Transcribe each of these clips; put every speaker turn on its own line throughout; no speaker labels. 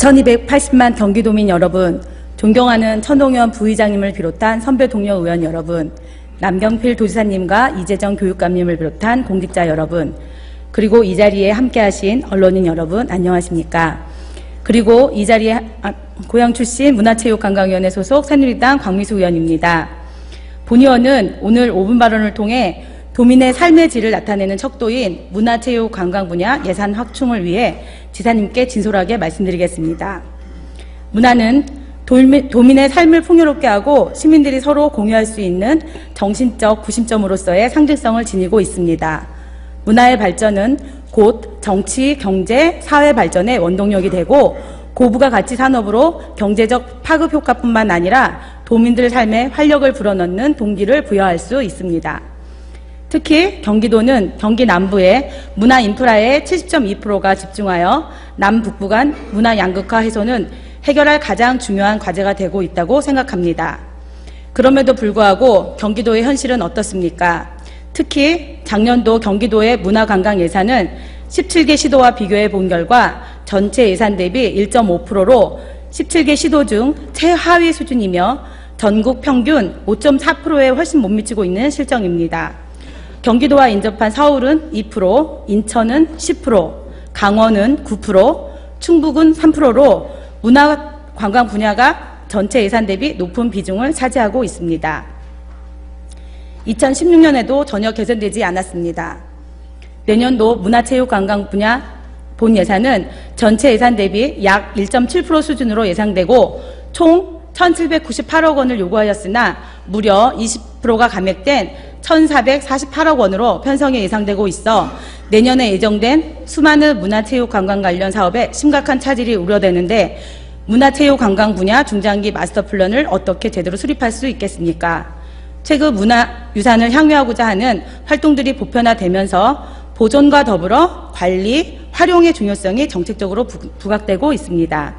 2280만 경기도민 여러분, 존경하는 천동현 부의장님을 비롯한 선배 동료 의원 여러분, 남경필 도지사님과 이재정 교육감님을 비롯한 공직자 여러분, 그리고 이 자리에 함께하신 언론인 여러분, 안녕하십니까? 그리고 이 자리에 고양 출신 문화체육관광위원회 소속 새누리당 광미수 의원입니다. 본 의원은 오늘 5분 발언을 통해 도민의 삶의 질을 나타내는 척도인 문화체육관광 분야 예산 확충을 위해 지사님께 진솔하게 말씀드리겠습니다. 문화는 도민의 삶을 풍요롭게 하고 시민들이 서로 공유할 수 있는 정신적 구심점으로서의 상징성을 지니고 있습니다. 문화의 발전은 곧 정치, 경제, 사회 발전의 원동력이 되고 고부가 가치 산업으로 경제적 파급 효과뿐만 아니라 도민들 삶에 활력을 불어넣는 동기를 부여할 수 있습니다. 특히 경기도는 경기 남부의 문화 인프라의 70.2%가 집중하여 남북부 간 문화 양극화 해소는 해결할 가장 중요한 과제가 되고 있다고 생각합니다. 그럼에도 불구하고 경기도의 현실은 어떻습니까? 특히 작년도 경기도의 문화관광 예산은 17개 시도와 비교해 본 결과 전체 예산 대비 1.5%로 17개 시도 중 최하위 수준이며 전국 평균 5.4%에 훨씬 못 미치고 있는 실정입니다. 경기도와 인접한 서울은 2%, 인천은 10%, 강원은 9%, 충북은 3%로 문화관광 분야가 전체 예산 대비 높은 비중을 차지하고 있습니다. 2016년에도 전혀 개선되지 않았습니다. 내년도 문화체육관광 분야 본 예산은 전체 예산 대비 약 1.7% 수준으로 예상되고 총 1,798억 원을 요구하였으나 무려 20%가 감액된 1,448억 원으로 편성이 예상되고 있어 내년에 예정된 수많은 문화체육관광 관련 사업에 심각한 차질이 우려되는데 문화체육관광 분야 중장기 마스터플랜을 어떻게 제대로 수립할 수 있겠습니까? 최근 문화유산을 향유하고자 하는 활동들이 보편화되면서 보존과 더불어 관리, 활용의 중요성이 정책적으로 부각되고 있습니다.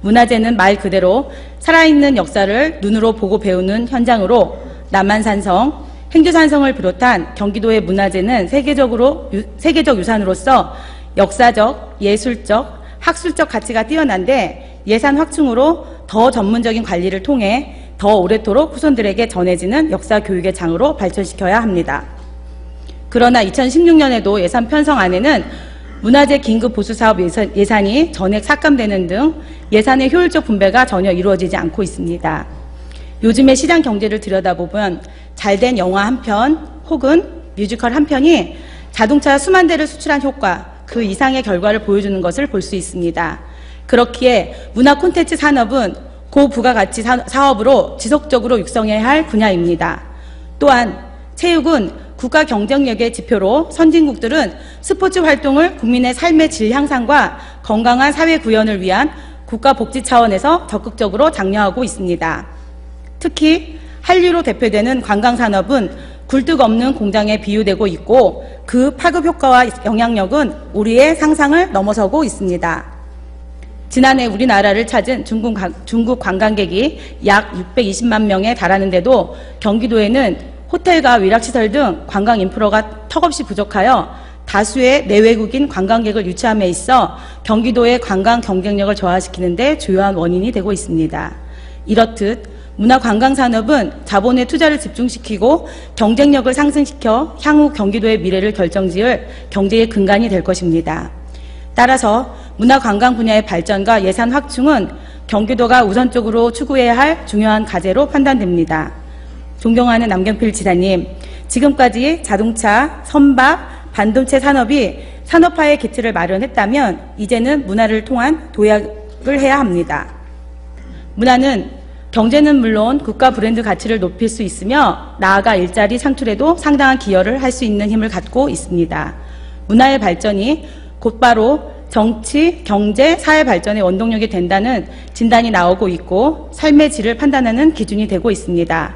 문화재는 말 그대로 살아있는 역사를 눈으로 보고 배우는 현장으로 남한산성, 행주산성을 비롯한 경기도의 문화재는 세계적 유산으로서 역사적, 예술적, 학술적 가치가 뛰어난데 예산 확충으로 더 전문적인 관리를 통해 더 오래도록 후손들에게 전해지는 역사 교육의 장으로 발전시켜야 합니다. 그러나 2016년에도 예산 편성안에는 문화재 긴급 보수 사업 예산이 전액 삭감되는 등 예산의 효율적 분배가 전혀 이루어지지 않고 있습니다. 요즘의 시장 경제를 들여다보면 잘된 영화 한 편 혹은 뮤지컬 한 편이 자동차 수만 대를 수출한 효과, 그 이상의 결과를 보여주는 것을 볼 수 있습니다. 그렇기에 문화 콘텐츠 산업은 고부가가치 사업으로 지속적으로 육성해야 할 분야입니다. 또한 체육은 국가 경쟁력의 지표로 선진국들은 스포츠 활동을 국민의 삶의 질 향상과 건강한 사회 구현을 위한 국가 복지 차원에서 적극적으로 장려하고 있습니다. 특히 한류로 대표되는 관광산업은 굴뚝 없는 공장에 비유되고 있고 그 파급 효과와 영향력은 우리의 상상을 넘어서고 있습니다. 지난해 우리나라를 찾은 중국 관광객이 약 620만 명에 달하는데도 경기도에는 호텔과 위락시설 등 관광 인프라가 턱없이 부족하여 다수의 내외국인 관광객을 유치함에 있어 경기도의 관광 경쟁력을 저하시키는 데 주요한 원인이 되고 있습니다. 이렇듯 문화관광산업은 자본의 투자를 집중시키고 경쟁력을 상승시켜 향후 경기도의 미래를 결정지을 경제의 근간이 될 것입니다. 따라서 문화관광 분야의 발전과 예산 확충은 경기도가 우선적으로 추구해야 할 중요한 과제로 판단됩니다. 존경하는 남경필 지사님, 지금까지 자동차, 선박, 반도체 산업이 산업화의 기틀을 마련했다면 이제는 문화를 통한 도약을 해야 합니다. 문화는 경제는 물론 국가 브랜드 가치를 높일 수 있으며 나아가 일자리 창출에도 상당한 기여를 할 수 있는 힘을 갖고 있습니다. 문화의 발전이 곧바로 정치, 경제, 사회 발전의 원동력이 된다는 진단이 나오고 있고 삶의 질을 판단하는 기준이 되고 있습니다.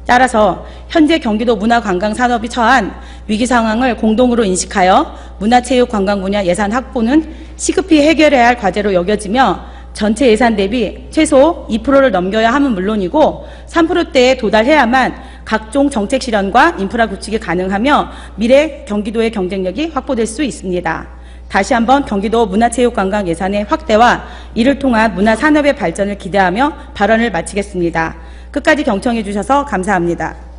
따라서 현재 경기도 문화관광산업이 처한 위기 상황을 공동으로 인식하여 문화체육관광 분야 예산 확보는 시급히 해결해야 할 과제로 여겨지며 전체 예산 대비 최소 2%를 넘겨야 함은 물론이고 3%대에 도달해야만 각종 정책 실현과 인프라 구축이 가능하며 미래 경기도의 경쟁력이 확보될 수 있습니다. 다시 한번 경기도 문화체육관광 예산의 확대와 이를 통한 문화산업의 발전을 기대하며 발언을 마치겠습니다. 끝까지 경청해 주셔서 감사합니다.